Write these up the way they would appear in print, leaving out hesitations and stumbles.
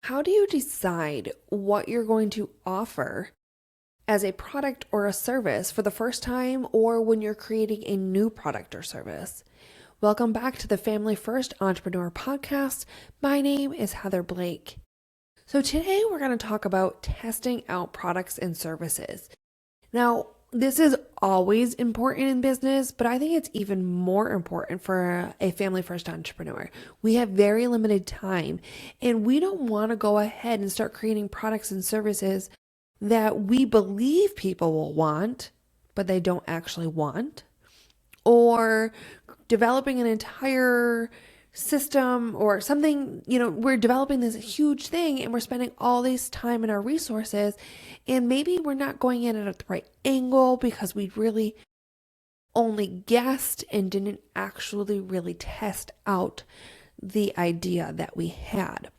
How do you decide what you're going to offer as a product or a service for the first time or when you're creating a new product or service? Welcome back to the Family First Entrepreneur Podcast. My name is Heather Blake. So today we're going to talk about testing out products and services. Now, this is always important in business, but I think it's even more important for a family first entrepreneur. We have very limited time, and we don't want to go ahead and start creating products and services that we believe people will want, but they don't actually want, or developing an entire system or something. We're developing this huge thing and we're spending all this time and our resources, and maybe we're not going in at the right angle because we really only guessed and didn't actually really test out the idea that we had.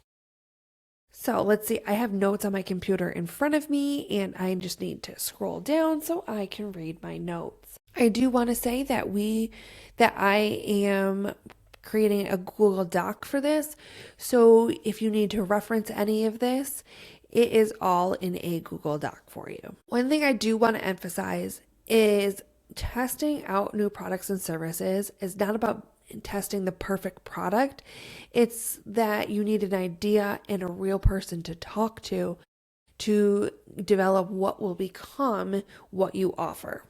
So let's see, I have notes on my computer in front of me and I just need to scroll down so I can read my notes. I do want to say that I am creating a Google Doc for this. So if you need to reference any of this, it is all in a Google Doc for you. One thing I do want to emphasize is testing out new products and services is not about testing the perfect product. It's that you need an idea and a real person to talk to develop what will become what you offer.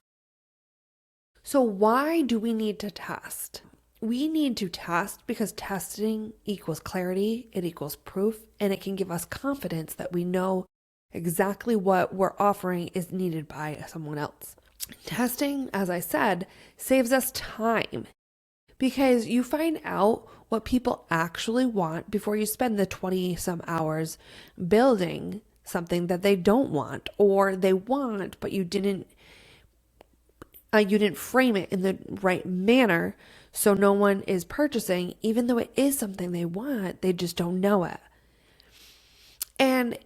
So why do we need to test? We need to test because testing equals clarity, it equals proof, and it can give us confidence that we know exactly what we're offering is needed by someone else. Testing, as I said, saves us time because you find out what people actually want before you spend the 20 some hours building something that they don't want or they want, but you didn't frame it in the right manner. So no one is purchasing, even though it is something they want, they just don't know it. And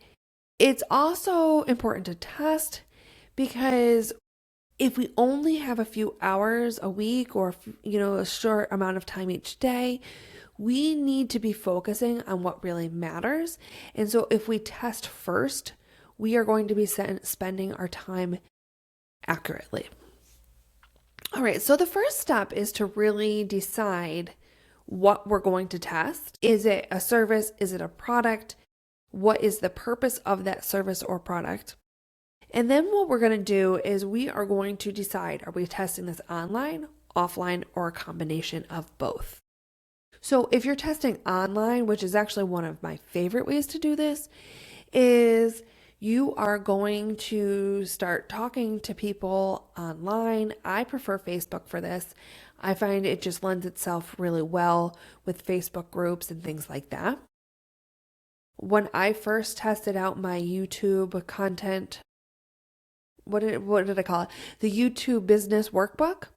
it's also important to test because if we only have a few hours a week or, a short amount of time each day, we need to be focusing on what really matters. And so if we test first, we are going to be spending our time accurately. All right, so the first step is to really decide what we're going to test. Is it a service? Is it a product? What is the purpose of that service or product? And then what we're going to do is we are going to decide, are we testing this online, offline, or a combination of both? So if you're testing online, which is actually one of my favorite ways to do this, is you are going to start talking to people online. I prefer Facebook for this. I find it just lends itself really well with Facebook groups and things like that. When I first tested out my YouTube content, what did I call it? The YouTube Business Workbook,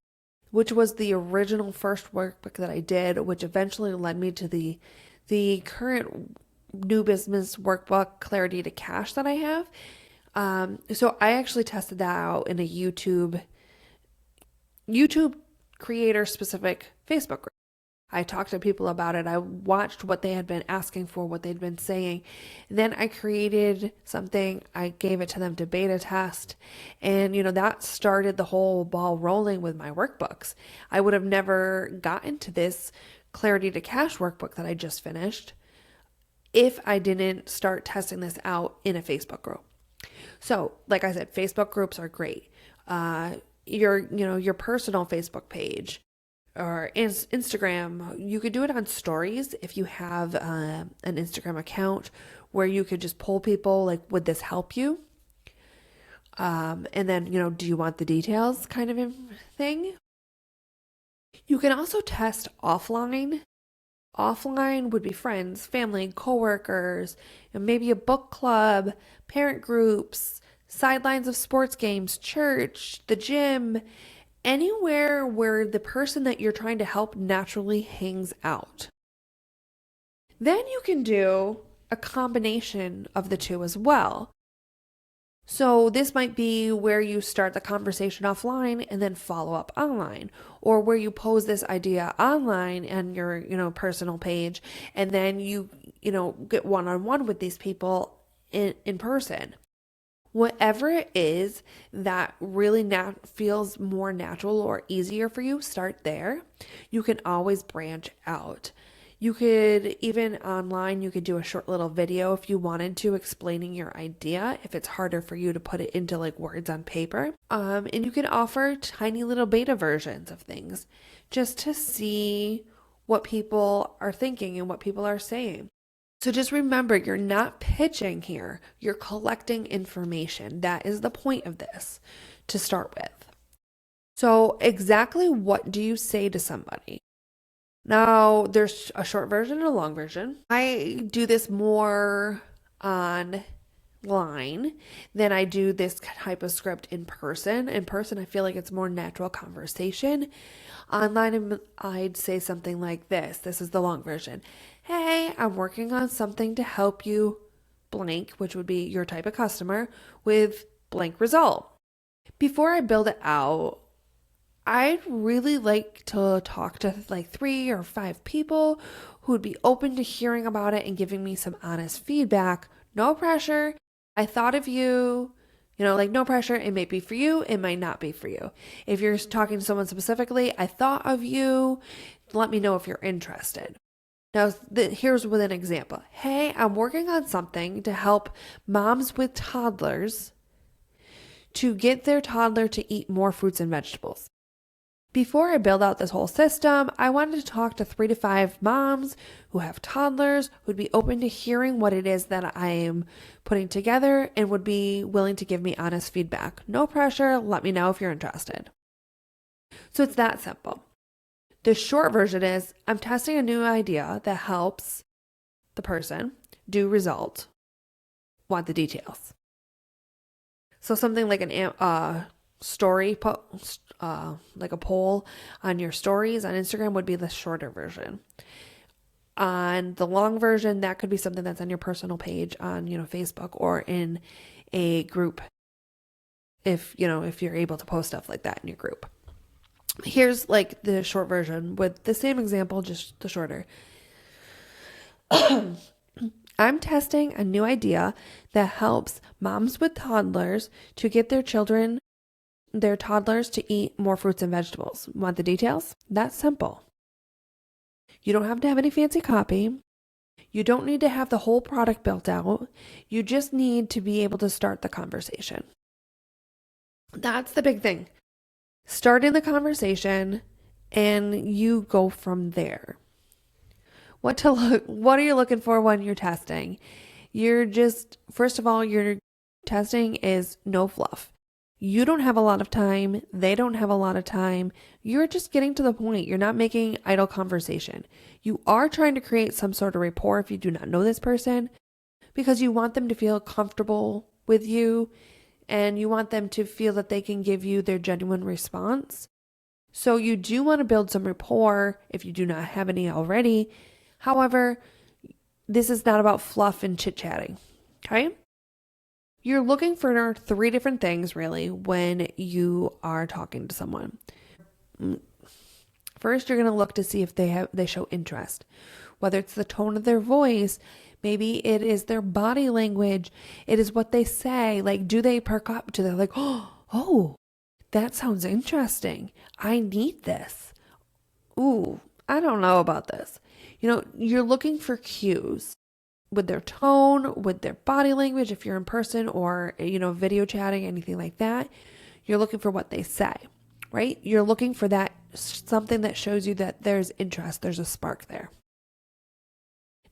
which was the original first workbook that I did, which eventually led me to the current new business workbook, Clarity to Cash, that I have. So I actually tested that out in a YouTube creator specific Facebook group. I talked to people about it. I watched what they had been asking for, what they'd been saying. And then I created something. I gave it to them to beta test. And, that started the whole ball rolling with my workbooks. I would have never gotten to this Clarity to Cash workbook that I just finished if I didn't start testing this out in a Facebook group. So, like I said, Facebook groups are great. Your personal Facebook page or Instagram, you could do it on stories if you have an Instagram account where you could just poll people like, would this help you? And then, do you want the details kind of thing? You can also test offline. Offline would be friends, family, coworkers, and maybe a book club, parent groups, sidelines of sports games, church, the gym, anywhere where the person that you're trying to help naturally hangs out. Then you can do a combination of the two as well. So this might be where you start the conversation offline and then follow up online, or where you pose this idea online on your, personal page, and then you get one-on-one with these people in person. Whatever it is that really feels more natural or easier for you, start there. You can always branch out. You could even online, you could do a short little video if you wanted to, explaining your idea if it's harder for you to put it into like words on paper. And you can offer tiny little beta versions of things just to see what people are thinking and what people are saying. So just remember, you're not pitching here, you're collecting information. That is the point of this to start with. So, exactly what do you say to somebody? Now, there's a short version and a long version. I do this more online than I do this type of script in person. In person, I feel like it's more natural conversation. Online, I'd say something like this. This is the long version. Hey, I'm working on something to help you blank, which would be your type of customer, with blank result. Before I build it out, I'd really like to talk to like 3 or 5 people who would be open to hearing about it and giving me some honest feedback. No pressure. I thought of you. Like no pressure. It may be for you. It might not be for you. If you're talking to someone specifically, I thought of you. Let me know if you're interested. Now, here's with an example. Hey, I'm working on something to help moms with toddlers to get their toddler to eat more fruits and vegetables. Before I build out this whole system, I wanted to talk to 3 to 5 moms who have toddlers who'd be open to hearing what it is that I am putting together and would be willing to give me honest feedback. No pressure. Let me know if you're interested. So it's that simple. The short version is I'm testing a new idea that helps the person do result. Want the details. So something like an story post, like a poll on your stories on Instagram would be the shorter version. On the long version, that could be something that's on your personal page on, Facebook or in a group. If you're able to post stuff like that in your group. Here's like the short version with the same example, just the shorter. I'm testing a new idea that helps moms with toddlers to get their toddlers to eat more fruits and vegetables. Want the details? That's simple. You don't have to have any fancy copy. You don't need to have the whole product built out. You just need to be able to start the conversation. That's the big thing. Starting the conversation and you go from there. What are you looking for when you're testing? First of all, your testing is no fluff. You don't have a lot of time. They don't have a lot of time. You're just getting to the point. You're not making idle conversation. You are trying to create some sort of rapport if you do not know this person, because you want them to feel comfortable with you and you want them to feel that they can give you their genuine response. So you do want to build some rapport if you do not have any already. However, this is not about fluff and chit-chatting, okay? You're looking for 3 different things really when you are talking to someone. First, you're going to look to see if they show interest. Whether it's the tone of their voice, maybe it is their body language, it is what they say. Like, do they perk up? Do they like, oh, that sounds interesting. I need this. Ooh, I don't know about this. You're looking for cues with their tone, with their body language, if you're in person or, video chatting, anything like that. You're looking for what they say, right? You're looking for that something that shows you that there's interest, there's a spark there.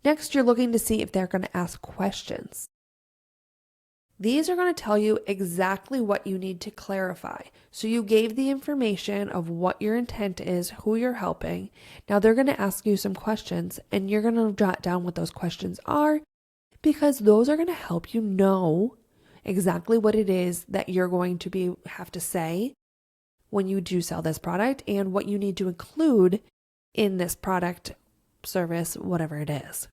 Next, you're looking to see if they're going to ask questions. These are going to tell you exactly what you need to clarify. So you gave the information of what your intent is, who you're helping. Now they're going to ask you some questions and you're going to jot down what those questions are, because those are going to help you know exactly what it is that you're going to have to say when you do sell this product and what you need to include in this product, service, whatever it is.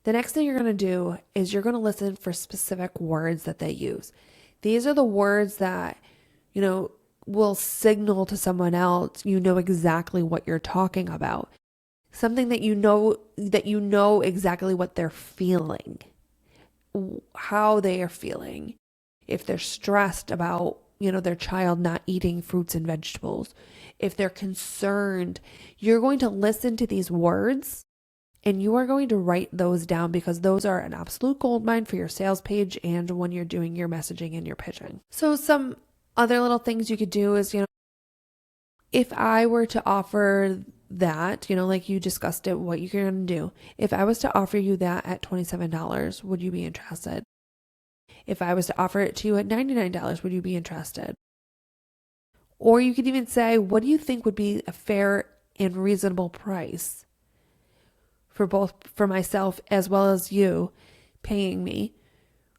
The next thing you're going to do is you're going to listen for specific words that they use. These are the words that, will signal to someone else you know exactly what you're talking about. Something that you know exactly what they're feeling, how they are feeling. If they're stressed about, their child not eating fruits and vegetables, if they're concerned, you're going to listen to these words and you are going to write those down because those are an absolute goldmine for your sales page and when you're doing your messaging and your pitching. So some other little things you could do is, if I were to offer that, like you discussed it, what you're going to do. If I was to offer you that at $27, would you be interested? If I was to offer it to you at $99, would you be interested? Or you could even say, what do you think would be a fair and reasonable price for myself as well as you paying me?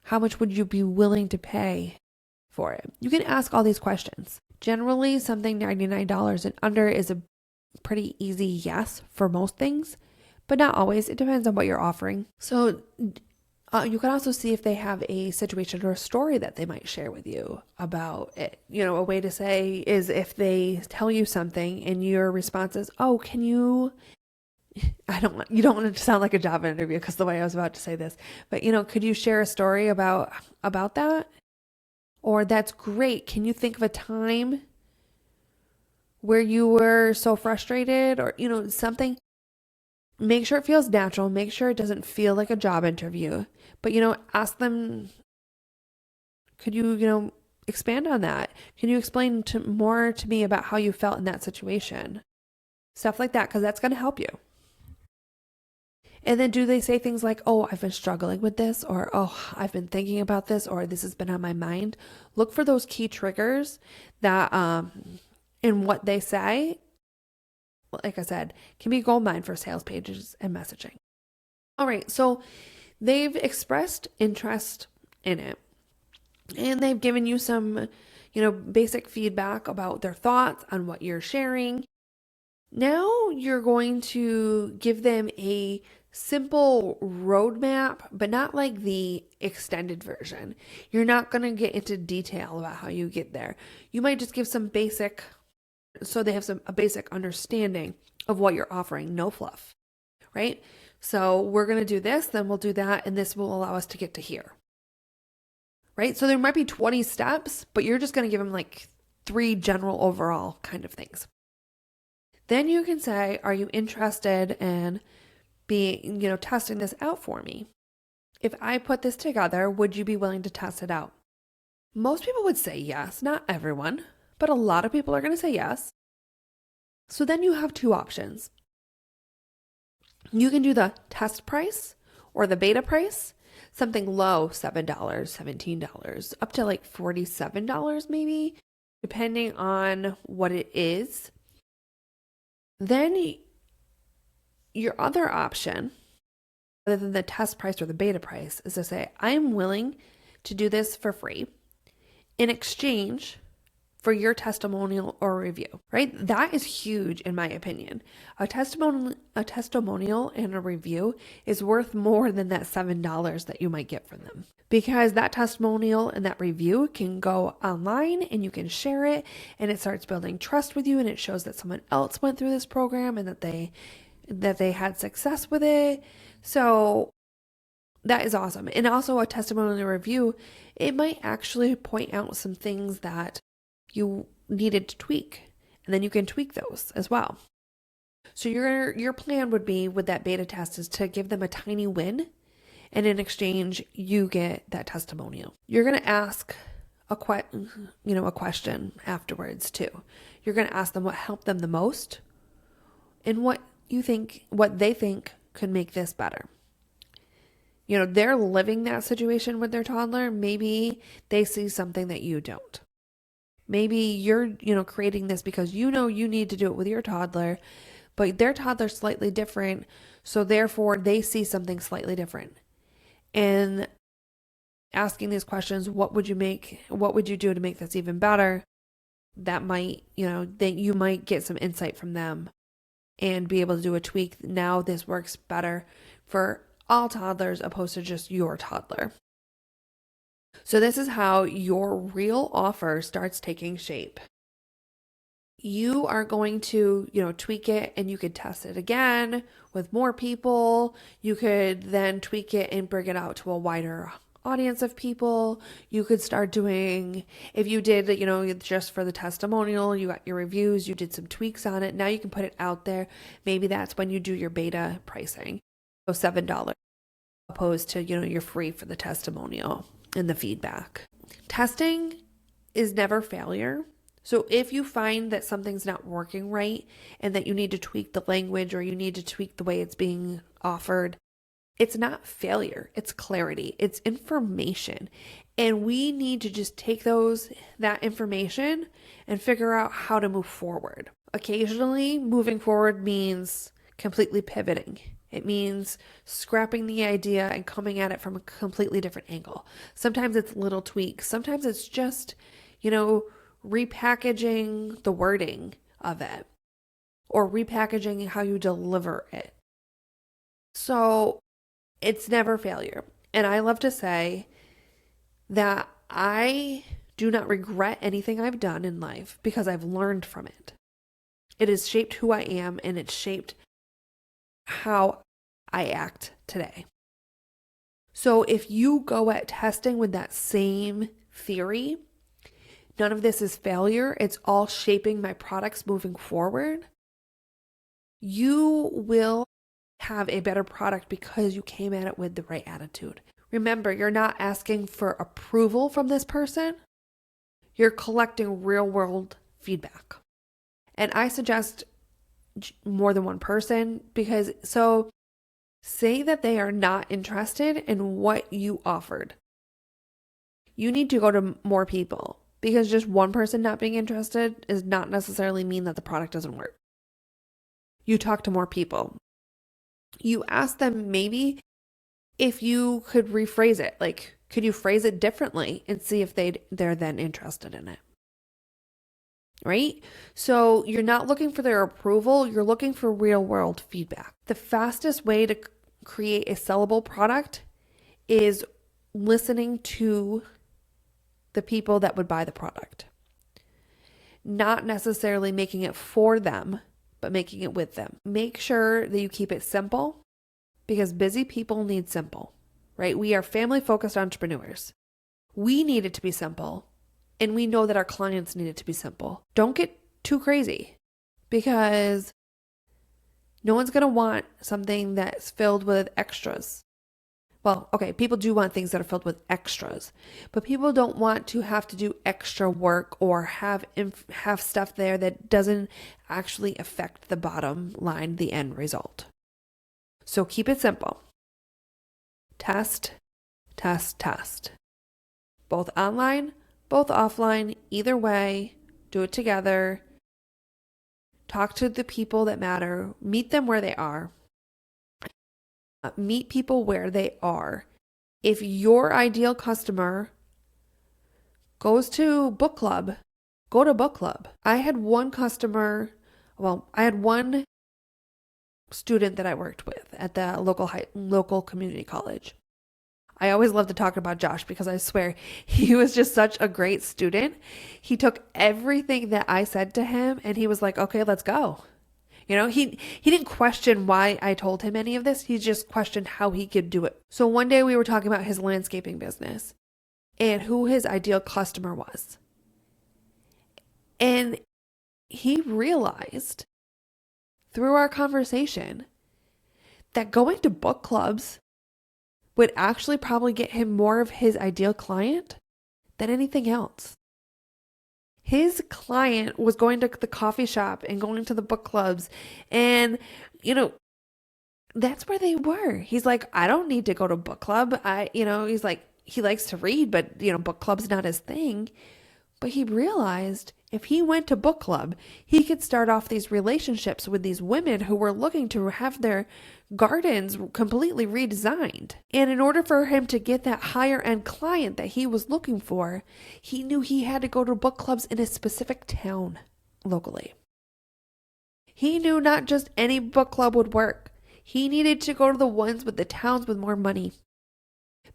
How much would you be willing to pay for it? You can ask all these questions. Generally, something $99 and under is a pretty easy yes for most things, but not always. It depends on what you're offering. So you can also see if they have a situation or a story that they might share with you about it. A way to say is if they tell you something and your response is, oh, can you, you don't want it to sound like a job interview because the way I was about to say this, but could you share a story about that? Or that's great. Can you think of a time where you were so frustrated or, something? Make sure it feels natural. Make sure it doesn't feel like a job interview. But, ask them, could you, expand on that? Can you explain more to me about how you felt in that situation? Stuff like that, because that's going to help you. And then do they say things like, oh, I've been struggling with this, or, oh, I've been thinking about this, or this has been on my mind? Look for those key triggers that, in what they say, like I said, can be goldmine for sales pages and messaging. All right, so they've expressed interest in it, and they've given you some, basic feedback about their thoughts on what you're sharing. Now you're going to give them a simple roadmap, but not like the extended version. You're not going to get into detail about how you get there. You might just give some basic, so they have a basic understanding of what you're offering, no fluff, right? So we're going to do this, then we'll do that, and this will allow us to get to here, right? So there might be 20 steps, but you're just going to give them like 3 general overall kind of things. Then you can say, are you interested in being, testing this out for me? If I put this together, would you be willing to test it out? Most people would say yes, not everyone, but a lot of people are going to say yes. So then you have 2 options. You can do the test price or the beta price, something low, $7, $17, up to like $47 maybe, depending on what it is. Then your other option, other than the test price or the beta price, is to say, I'm willing to do this for free in exchange for your testimonial or review, right? That is huge in my opinion. A testimonial and a review is worth more than that $7 that you might get from them, because that testimonial and that review can go online and you can share it, and it starts building trust with you, and it shows that someone else went through this program and that they had success with it. So that is awesome. And also a testimonial review, it might actually point out some things that you needed to tweak, and then you can tweak those as well. So your plan would be with that beta test is to give them a tiny win, and in exchange you get that testimonial. You're going to ask a question afterwards too. You're going to ask them what helped them the most and what they think could make this better. They're living that situation with their toddler. Maybe they see something that you don't. Maybe you're, creating this because you need to do it with your toddler, but their toddler's slightly different. So therefore they see something slightly different. And asking these questions, what would you do to make this even better? That might, you might get some insight from them and be able to do a tweak. Now this works better for all toddlers opposed to just your toddler. So this is how your real offer starts taking shape. You are going to, tweak it, and you could test it again with more people. You could then tweak it and bring it out to a wider audience of people. You could start doing, if you did, just for the testimonial, you got your reviews, you did some tweaks on it. Now you can put it out there. Maybe that's when you do your beta pricing. So $7 opposed to, you're free for the testimonial and the feedback. Testing is never failure. So if you find that something's not working right and that you need to tweak the language or you need to tweak the way it's being offered, it's not failure, it's clarity, it's information. And we need to just take that information and figure out how to move forward. Occasionally, moving forward means completely pivoting. It means scrapping the idea and coming at it from a completely different angle. Sometimes it's little tweaks. Sometimes it's just, repackaging the wording of it or repackaging how you deliver it. So it's never failure. And I love to say that I do not regret anything I've done in life because I've learned from it. It has shaped who I am, and it's shaped how I act today. So if you go at testing with that same theory, none of this is failure, it's all shaping my products moving forward, you will have a better product because you came at it with the right attitude. Remember, you're not asking for approval from this person. You're collecting real world feedback. And I suggest more than one person because say that they are not interested in what you offered. You need to go to more people because just one person not being interested does not necessarily mean that the product doesn't work. You talk to more people. You ask them maybe if you could rephrase it. Like, could you phrase it differently and see if they're then interested in it? Right? So you're not looking for their approval. You're looking for real world feedback. The fastest way to create a sellable product is listening to the people that would buy the product. Not necessarily making it for them, but making it with them. Make sure that you keep it simple because busy people need simple, right? We are family-focused entrepreneurs. We need it to be simple, and we know that our clients need it to be simple. Don't get too crazy because no one's going to want something that's filled with extras. Well, okay, people do want things that are filled with extras, but people don't want to have to do extra work or have stuff there that doesn't actually affect the bottom line, the end result. So keep it simple. Test, test, test. Both online, both offline, either way, do it together. Talk to the people that matter, meet them where they are. Meet people where they are. If your ideal customer goes to book club, go to book club. I had one student that I worked with at the local community college. I always love to talk about Josh because I swear he was just such a great student. He took everything that I said to him and he was like, okay, let's go. He didn't question why I told him any of this. He just questioned how he could do it. So one day we were talking about his landscaping business and who his ideal customer was. And he realized through our conversation that going to book clubs would actually probably get him more of his ideal client than anything else. His client was going to the coffee shop and going to the book clubs and, that's where they were. He's like, I don't need to go to book club. He's like, he likes to read, but, book club's not his thing. But he realized if he went to book club, he could start off these relationships with these women who were looking to have their gardens completely redesigned. And in order for him to get that higher end client that he was looking for, he knew he had to go to book clubs in a specific town locally. He knew not just any book club would work. He needed to go to the ones with the towns with more money.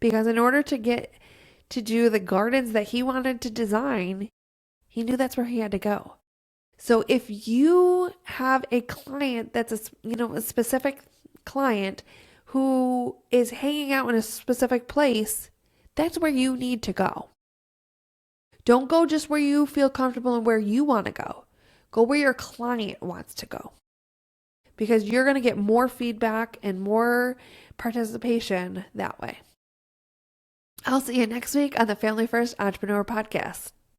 Because in order to get to do the gardens that he wanted to design, he knew that's where he had to go. So if you have a client that's a specific client who is hanging out in a specific place, that's where you need to go. Don't go just where you feel comfortable and where you want to go. Go where your client wants to go. Because you're going to get more feedback and more participation that way. I'll see you next week on the Family First Entrepreneur Podcast.